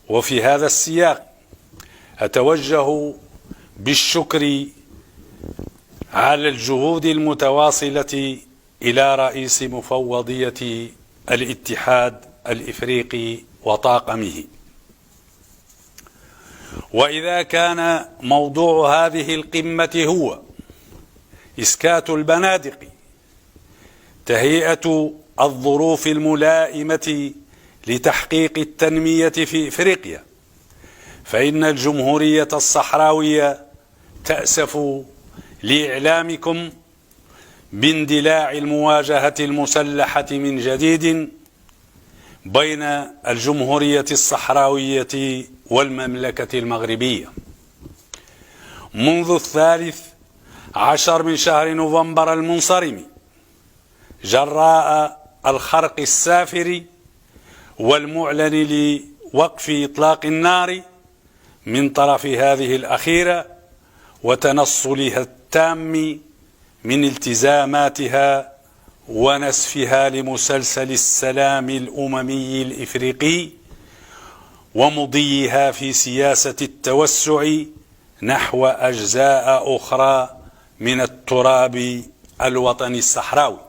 وفي هذا السياق أتوجه بالشكر على الجهود المتواصلة إلى رئيس مفوضية الاتحاد الإفريقي وطاقمه. وإذا كان موضوع هذه القمة هو إسكات البنادق، تهيئة الظروف الملائمة لتحقيق التنمية في إفريقيا، فإن الجمهورية الصحراوية تأسف لإعلامكم باندلاع المواجهة المسلحة من جديد بين الجمهورية الصحراوية والمملكة المغربية منذ 13 من شهر نوفمبر المنصرم، جراء الخرق السافر والمعلن لوقف إطلاق النار من طرف هذه الأخيرة وتنصلها التام من التزاماتها ونسفها لمسلسل السلام الأممي الإفريقي ومضيها في سياسة التوسع نحو أجزاء أخرى من التراب الوطني الصحراوي.